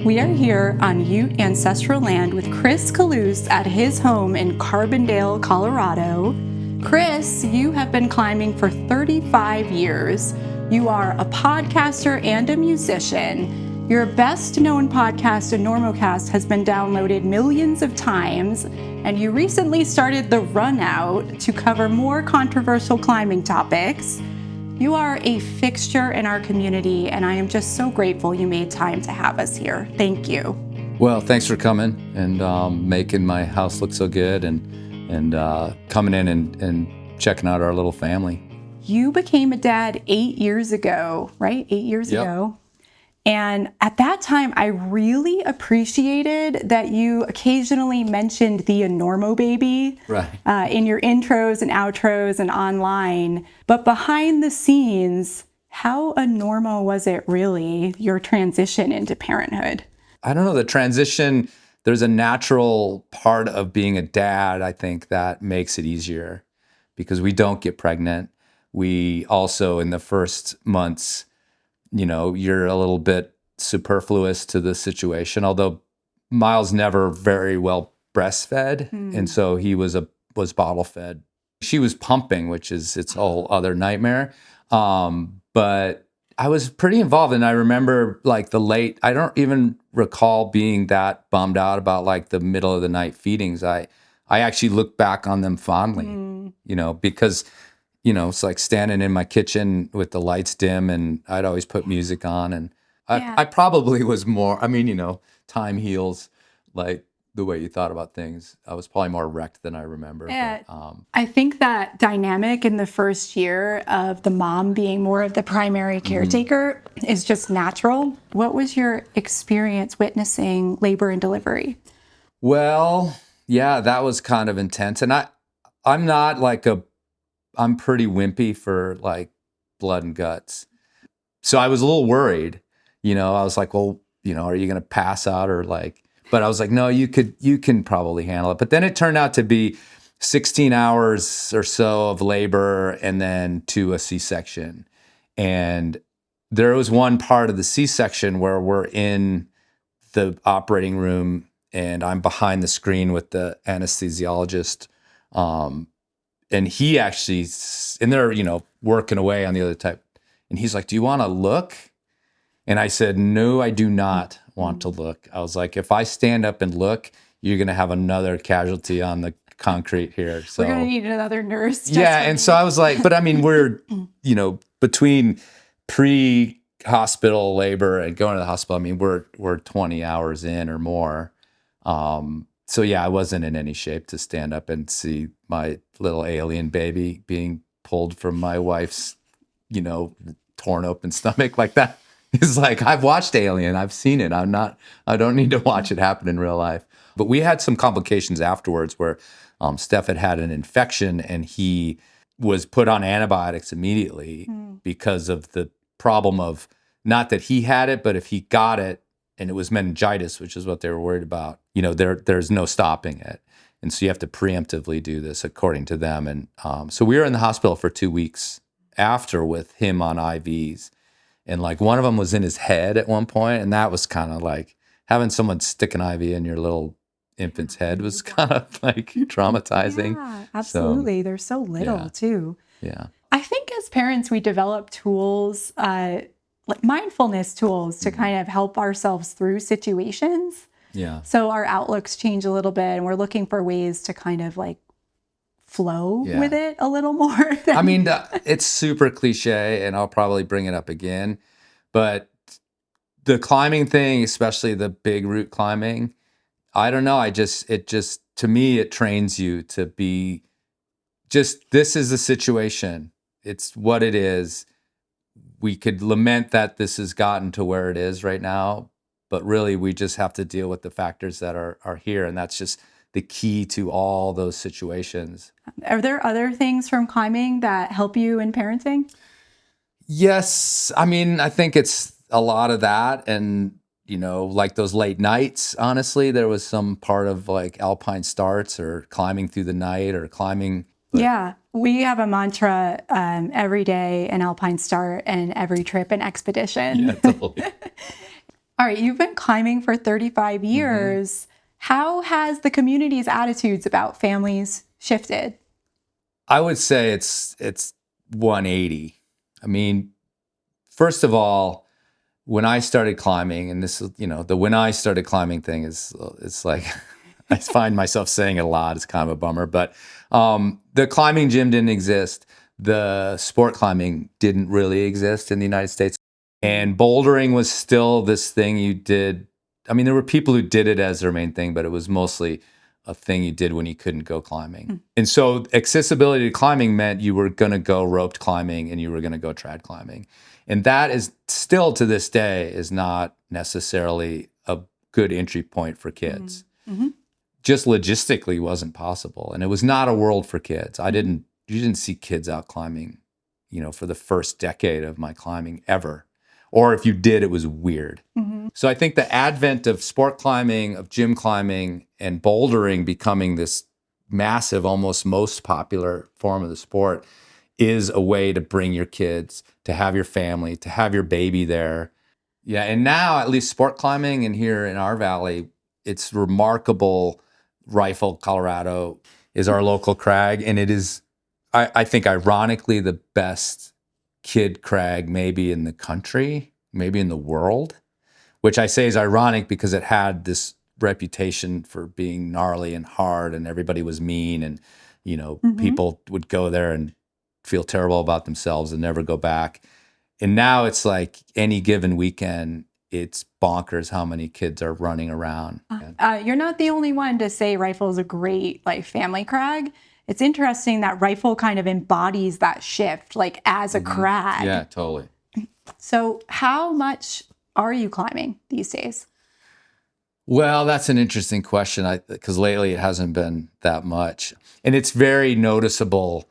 We are here on Ute ancestral land with Chris Kalous at his home in Carbondale, Colorado. Chris, you have been climbing for 35 years. You are a podcaster and a musician. Your best-known podcast, Enormocast, has been downloaded millions of times, and you recently started The Run Out to cover more controversial climbing topics. You are a fixture in our community, and I am just so grateful you made time to have us here. Thank you. Well, thanks for coming and making my house look so good and coming in and checking out our little family. You became a dad 8 years ago, right? 8 years ago. And at that time, I really appreciated that you occasionally mentioned the Enormo baby in your intros and outros and online. But behind the scenes, how enormo was it really, your transition into parenthood? I don't know, the transition, there's a natural part of being a dad, I think, that makes it easier because we don't get pregnant. We also, in the first months, you know, you're a little bit superfluous to the situation, although Miles never very well breastfed. And so he was bottle fed. She was pumping, which is its whole other nightmare. But I was pretty involved. And I remember like I don't even recall being that bummed out about like the middle of the night feedings. I actually look back on them fondly, you know, because it's like standing in my kitchen with the lights dim and I'd always put music on. And I probably was more, time heals like the way you thought about things. I was probably more wrecked than I remember. Yeah. But, I think that dynamic in the first year of the mom being more of the primary caretaker is just natural. What was your experience witnessing labor and delivery? Well, yeah, that was kind of intense. And I'm not like I'm pretty wimpy for like blood and guts. So I was a little worried, I was like, well, are you going to pass out or like, but I was like, no, you can probably handle it. But then it turned out to be 16 hours or so of labor and then to a C-section. And there was one part of the C-section where we're in the operating room and I'm behind the screen with the anesthesiologist. And he actually, and they're, working away on the other type. And he's like, do you want to look? And I said, no, I do not want to look. I was like, if I stand up and look, you're going to have another casualty on the concrete here. So we're going to need another nurse. Yeah. And so I was like, but I mean, we're, between pre-hospital labor and going to the hospital, I mean, we're 20 hours in or more. So yeah, I wasn't in any shape to stand up and see my little alien baby being pulled from my wife's, torn open stomach like that. It's like, I've watched Alien, I've seen it. I don't need to watch it happen in real life. But we had some complications afterwards where Steph had an infection and he was put on antibiotics immediately because of the problem of, not that he had it, but if he got it, and it was meningitis, which is what they were worried about, there's no stopping it. And so you have to preemptively do this according to them. And so we were in the hospital for 2 weeks after with him on IVs. And like one of them was in his head at one point, and that was kind of like having someone stick an IV in your little infant's head was kind of like traumatizing. Yeah, absolutely. They're so little too. Yeah. I think as parents, we develop tools, like mindfulness tools to kind of help ourselves through situations. Yeah. So our outlooks change a little bit and we're looking for ways to kind of like flow with it a little more. I mean, it's super cliche and I'll probably bring it up again, but the climbing thing, especially the big route climbing, I don't know. To me, it trains you to be this is the situation. It's what it is. We could lament that this has gotten to where it is right now, but really we just have to deal with the factors that are here. And that's just the key to all those situations. Are there other things from climbing that help you in parenting? Yes. I mean, I think it's a lot of that. And, like those late nights, honestly, there was some part of like alpine starts or climbing through the night or climbing. Yeah. We have a mantra, every day an alpine start and every trip an expedition. Yeah, totally. All right, you've been climbing for 35 years. How has the community's attitudes about families shifted? I would say it's 180. I mean, first of all, when I started climbing, and this is, the when I started climbing thing is, it's like, I find myself saying it a lot. It's kind of a bummer, but the climbing gym didn't exist. The sport climbing didn't really exist in the United States. And bouldering was still this thing you did. I mean, there were people who did it as their main thing, but it was mostly a thing you did when you couldn't go climbing. And so accessibility to climbing meant you were going to go roped climbing and you were going to go trad climbing. And that is still to this day is not necessarily a good entry point for kids. Just logistically wasn't possible. And it was not a world for kids. You didn't see kids out climbing, for the first decade of my climbing ever. Or if you did, it was weird. So I think the advent of sport climbing, of gym climbing, and bouldering becoming this massive, almost most popular form of the sport is a way to bring your kids, to have your family, to have your baby there. Yeah, and now at least sport climbing and here in our valley, it's remarkable. Rifle, Colorado is our local crag, and it is, I think, ironically, the best kid crag maybe in the country, maybe in the world, which I say is ironic because it had this reputation for being gnarly and hard, and everybody was mean, and people would go there and feel terrible about themselves and never go back. And now it's like any given weekend, it's bonkers how many kids are running around. You're not the only one to say Rifle is a great family crag. It's interesting that Rifle kind of embodies that shift as a crag. Yeah, totally. So how much are you climbing these days? Well, that's an interesting question because lately it hasn't been that much. And it's very noticeable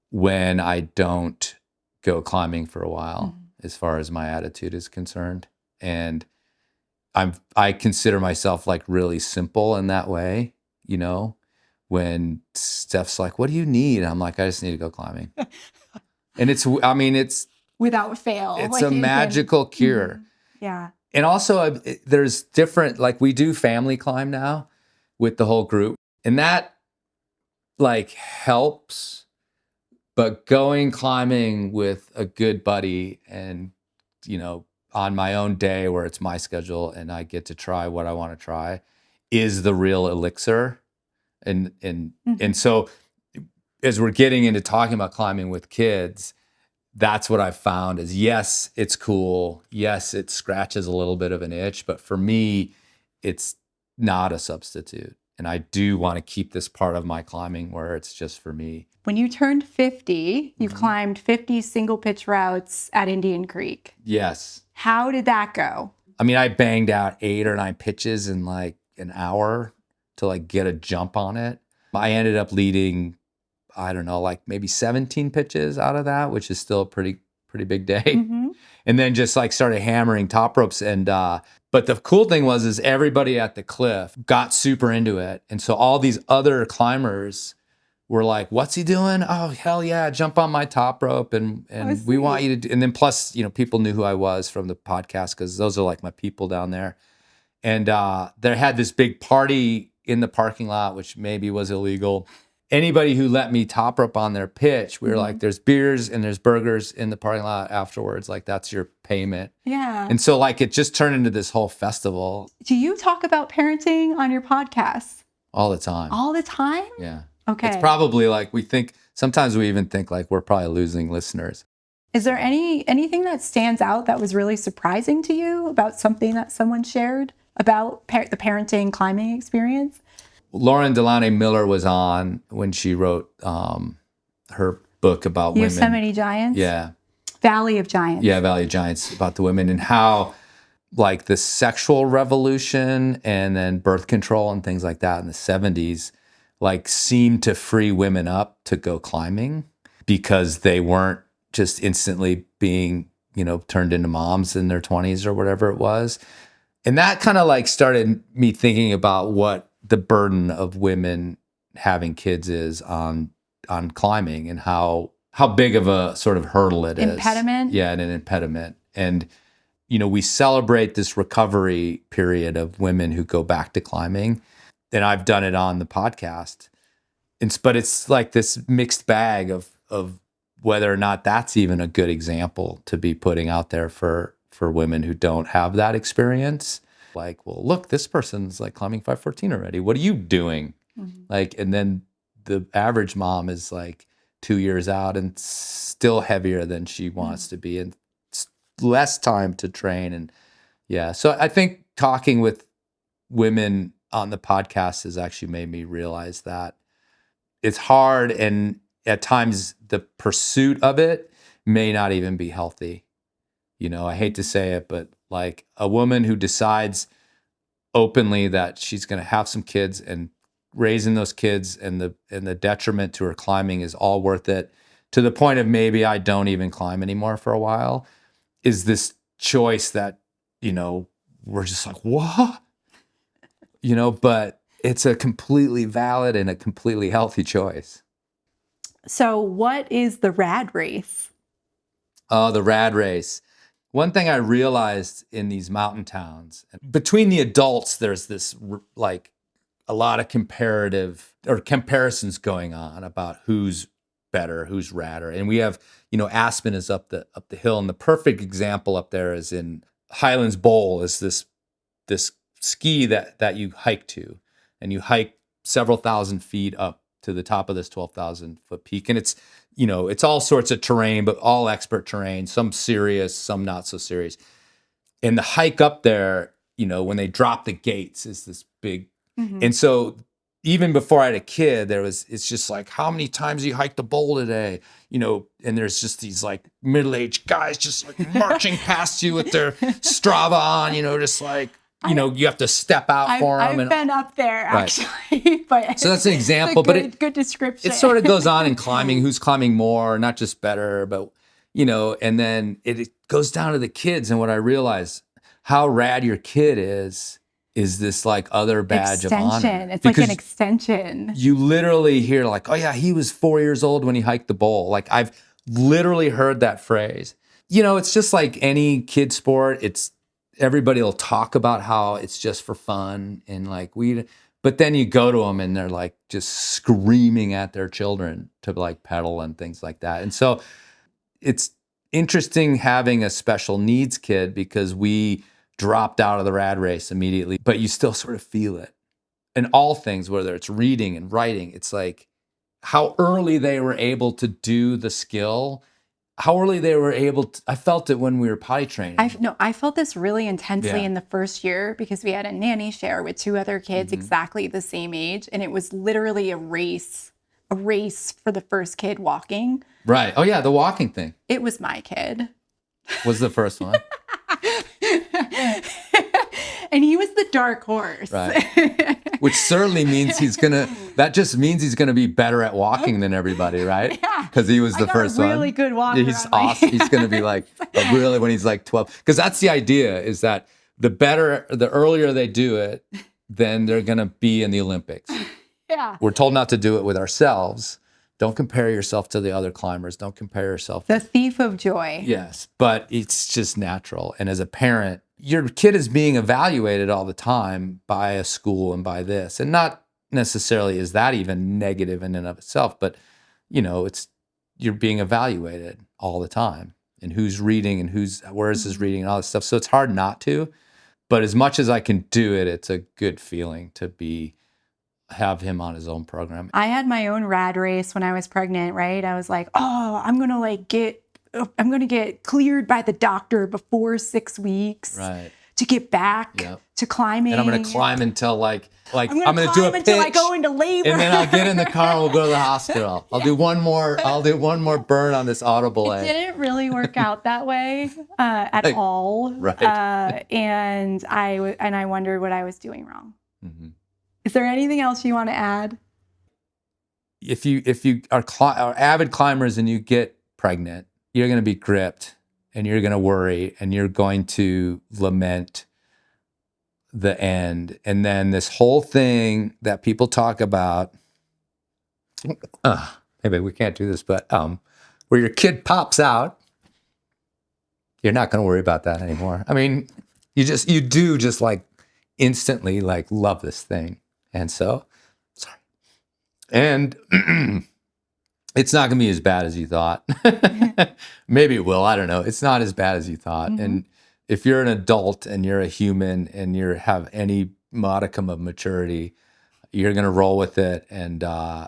when I don't go climbing for a while, as far as my attitude is concerned. And I consider myself really simple in that way, when Steph's like, "What do you need?" I'm like, "I just need to go climbing." And it's Without fail. It's a magical cure. Yeah. And also there's different, we do family climb now with the whole group, and that helps. But going climbing with a good buddy and, on my own day where it's my schedule and I get to try what I want to try is the real elixir. And so as we're getting into talking about climbing with kids, that's what I've found is, yes, it's cool. Yes, it scratches a little bit of an itch, but for me, it's not a substitute. And I do want to keep this part of my climbing where it's just for me. When you turned 50, you climbed 50 single pitch routes at Indian Creek. Yes. How did that go? I mean, I banged out 8 or 9 pitches in an hour to get a jump on it. I ended up leading, I don't know, maybe 17 pitches out of that, which is still a pretty big day. And then just started hammering top ropes. And but the cool thing is everybody at the cliff got super into it. And so all these other climbers were like, "What's he doing? Oh, hell yeah, jump on my top rope. And we want you to do." And then plus, people knew who I was from the podcast because those are my people down there. And they had this big party in the parking lot, which maybe was illegal. Anybody who let me top rope on their pitch, we were like, "There's beers and there's burgers in the parking lot afterwards. That's your payment." Yeah. And so it just turned into this whole festival. Do you talk about parenting on your podcast? All the time. All the time? Yeah. Okay. It's probably sometimes we even think we're probably losing listeners. Is there anything that stands out that was really surprising to you about something that someone shared about the parenting climbing experience? Lauren Delaunay Miller was on when she wrote her book about women. Yosemite Giants? Yeah. Valley of Giants. Yeah, Valley of Giants, about the women and how the sexual revolution and then birth control and things like that in the 70s seemed to free women up to go climbing because they weren't just instantly being, turned into moms in their 20s or whatever it was. And that kind of started me thinking about what the burden of women having kids is on climbing and how big of a sort of hurdle it is. Impediment? Yeah, and an impediment. And we celebrate this recovery period of women who go back to climbing. And I've done it on the podcast. But it's like this mixed bag of whether or not that's even a good example to be putting out there for women who don't have that experience. Like, well, look, this person's like climbing 514 already. What are you doing? Like, and then the average mom is like 2 years out and still heavier than she wants to be, and less time to train. And yeah, so I think talking with women on the podcast has actually made me realize that it's hard, and at times the pursuit of it may not even be healthy. I hate to say it, but like a woman who decides openly that she's going to have some kids, and raising those kids and the detriment to her climbing is all worth it, to the point of maybe I don't even climb anymore for a while, is this choice that, we're just like, what? But it's a completely valid and a completely healthy choice. So what is the Rad Race? Oh, the Rad Race. One thing I realized in these mountain towns, between the adults, there's this like a lot of comparisons going on about who's better, who's radder. And we have, Aspen is up the hill, and the perfect example up there is in Highlands Bowl, is this ski that you hike to, and you hike several thousand feet up to the top of this 12,000 foot peak. And it's, it's all sorts of terrain, but all expert terrain, some serious, some not so serious. And the hike up there, when they drop the gates, is this big. And so even before I had a kid, it's just like, how many times you hiked the bowl today? And there's just these like middle-aged guys just like marching past you with their Strava on, just like, you have to step out for them. I've been up there actually, but so that's an example. Good description. It sort of goes on in climbing, who's climbing more, not just better, but and then it goes down to the kids. And what I realized, how rad your kid is this like other badge of honor. It's like an extension. You literally hear like, oh yeah, he was 4 years old when he hiked the bowl. Like I've literally heard that phrase. It's just like any kid sport. Everybody will talk about how it's just for fun and like but then you go to them and they're like just screaming at their children to like pedal and things like that. And so it's interesting having a special needs kid, because we dropped out of the Rad Race immediately, but you still sort of feel it in all things, whether it's reading and writing. It's like how early they were able to do the skill, how early they were able to, I felt it when we were potty training. I felt this really intensely in the first year, because we had a nanny share with 2 other kids exactly the same age. And it was literally a race for the first kid walking. Right. Oh yeah. The walking thing. It was my kid. Was the first one. And he was the dark horse. Right. Which certainly means that just means he's going to be better at walking than everybody, right? Yeah. Because he was the first one. Really good walker. He's awesome. He's going to be like, really, when he's like 12. Because that's the idea, is that the earlier they do it, then they're going to be in the Olympics. Yeah. We're told not to do it with ourselves. Don't compare yourself to the other climbers. Don't compare yourself. The thief of joy. Yes, but it's just natural. And as a parent, your kid is being evaluated all the time by a school and by this. And not necessarily is that even negative in and of itself, but you're being evaluated all the time. And who's reading and where is his reading and all this stuff. So it's hard not to. But as much as I can do it, it's a good feeling to have him on his own program. I had my own Rad Race when I was pregnant, right? I was like, oh, I'm going to get cleared by the doctor before 6 weeks to get back to climbing. And I'm going to climb until I'm going to do a pitch until I go into labor. And then I'll get in the car and we'll go to the hospital. I'll do one more burn on this audible It didn't really work out that way at all. Right. And I wondered what I was doing wrong. Mm-hmm. Is there anything else you want to add? If you are avid climbers and you get pregnant, you're going to be gripped and you're going to worry and you're going to lament the end. And then this whole thing that people talk about, maybe we can't do this, but where your kid pops out You're not going to worry about that anymore. I mean, you do just like instantly like love this thing. And so, sorry. And it's not going to be as bad as you thought. Maybe it will. I don't know. It's not as bad as you thought. Mm-hmm. And if you're an adult and you're a human and you have any modicum of maturity, you're going to roll with it, and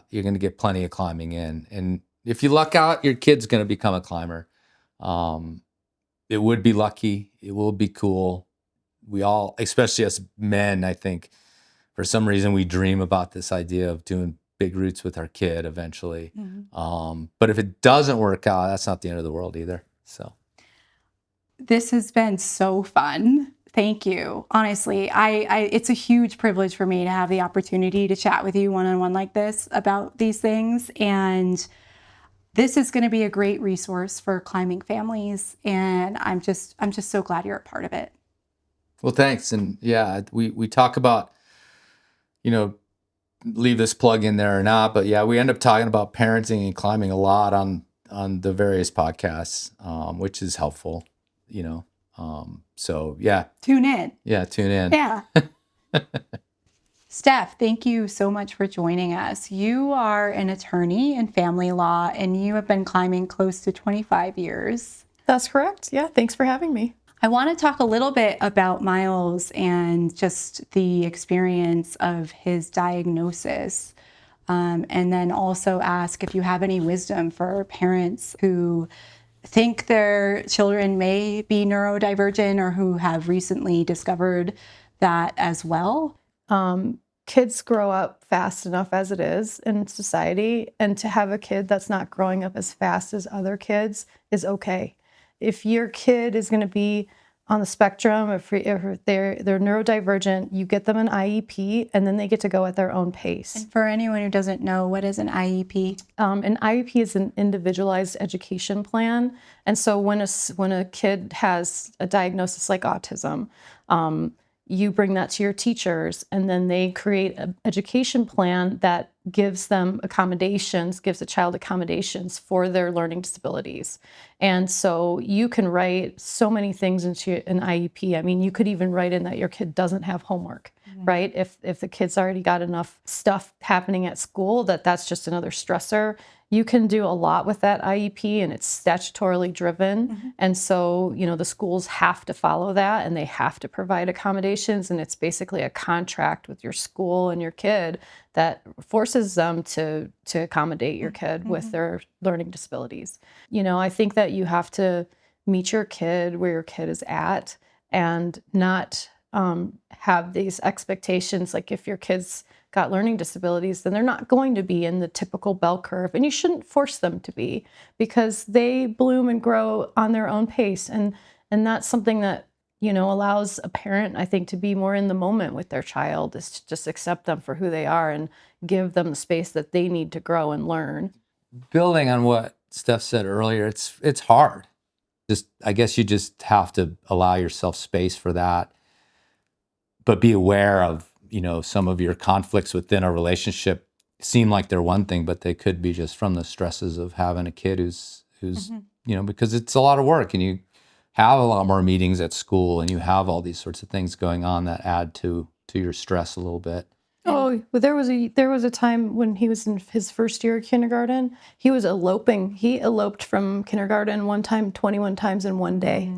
you're going to get plenty of climbing in. And if you luck out, your kid's going to become a climber. It would be lucky. It will be cool. We all, especially as men, I think, for some reason, we dream about this idea of doing big routes with our kid eventually. Mm-hmm. But if it doesn't work out, that's not the end of the world either. So This has been so fun. Thank you. Honestly, it's a huge privilege for me to have the opportunity to chat with you one-on-one like this about these things. And this is going to be a great resource for climbing families. And I'm just so glad you're a part of it. well, thanks. And yeah, we talk about, leave this plug in there or not, but yeah, we end up talking about parenting and climbing a lot on the various podcasts, which is helpful, so yeah. Tune in. Yeah, tune in. Yeah. Steph, thank you so much for joining us. You are an attorney in family law, and you have been climbing close to 25 years. That's correct. Yeah, thanks for having me. I want to talk a little bit about Miles and just the experience of his diagnosis. And then also ask if you have any wisdom for parents who think their children may be neurodivergent or who have recently discovered that as well. Kids grow up fast enough as it is in society, and to have a kid that's not growing up as fast as other kids is okay. If your kid is going to be on the spectrum, if they're neurodivergent, you get them an IEP, and then they get to go at their own pace. And for anyone who doesn't know, what is an IEP? An IEP is an individualized education plan, and so when a kid has a diagnosis like autism, you bring that to your teachers, and then they create an education plan that gives them accommodations, gives a child accommodations for their learning disabilities. And so you can write so many things into an IEP. I mean, you could even write in that your kid doesn't have homework, right? If the kid's already got enough stuff happening at school that's just another stressor. You can do a lot with that IEP, and it's statutorily driven. And so, the schools have to follow that, and they have to provide accommodations. And it's basically a contract with your school and your kid that forces them to accommodate your kid with their learning disabilities. I think that you have to meet your kid where your kid is at, and not have these expectations. Like if your kid's got learning disabilities, then they're not going to be in the typical bell curve, and you shouldn't force them to be, because they bloom and grow on their own pace. And that's something that, allows a parent, I think, to be more in the moment with their child, is to just accept them for who they are and give them the space that they need to grow and learn. Building on what Steph said earlier, it's hard. I guess you just have to allow yourself space for that, but be aware of, some of your conflicts within a relationship seem like they're one thing, but they could be just from the stresses of having a kid who's because it's a lot of work, and you have a lot more meetings at school, and you have all these sorts of things going on that add to your stress a little bit. Oh, well, there was a time when he was in his first year of kindergarten. He was eloping. He eloped from kindergarten one time, 21 times in one day.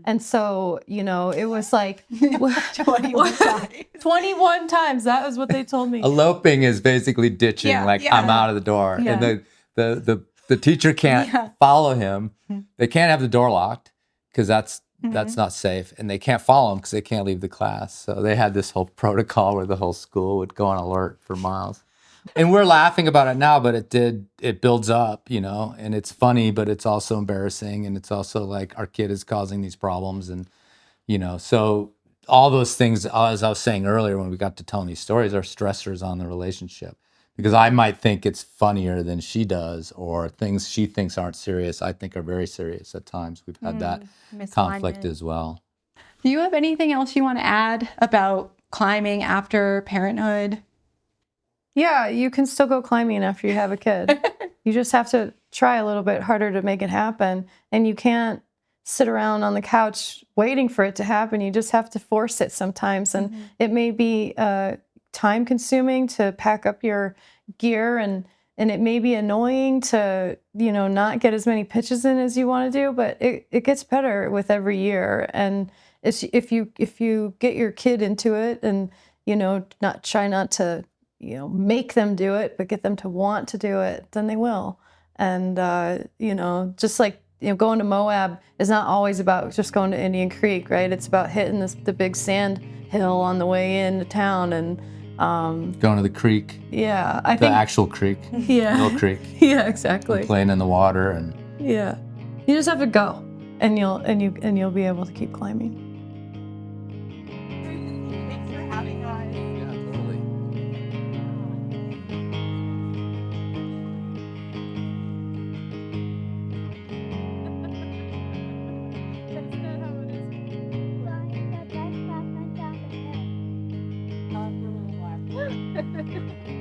And so, it was like 21 times. 21 times. That was what they told me. Eloping is basically ditching, I'm out of the door. Yeah. And the teacher can't follow him. They can't have the door locked because that's not safe. And they can't follow him because they can't leave the class. So they had this whole protocol where the whole school would go on alert for miles. And we're laughing about it now, but it builds up, and it's funny, but it's also embarrassing. And it's also like our kid is causing these problems. And, so all those things, as I was saying earlier, when we got to telling these stories, are stressors on the relationship. Because I might think it's funnier than she does, or things she thinks aren't serious, I think are very serious at times. We've had that conflict as well. Do you have anything else you want to add about climbing after parenthood? Yeah, you can still go climbing after you have a kid. You just have to try a little bit harder to make it happen. And you can't sit around on the couch waiting for it to happen. You just have to force it sometimes. And it may be time consuming to pack up your gear, and it may be annoying to, not get as many pitches in as you want to do, but it gets better with every year. And if you get your kid into it and, not to, make them do it, but get them to want to do it, then they will. And, just like, going to Moab is not always about just going to Indian Creek, right? It's about hitting the big sand hill on the way into town and Going to the creek. Yeah, The actual creek. Yeah. Mill Creek. Yeah, exactly. And playing in the water and. Yeah, you just have to go, and you'll be able to keep climbing. Thanks for having us. Yeah, totally. That's not how it is. Flying the best path down the hill. For a little while.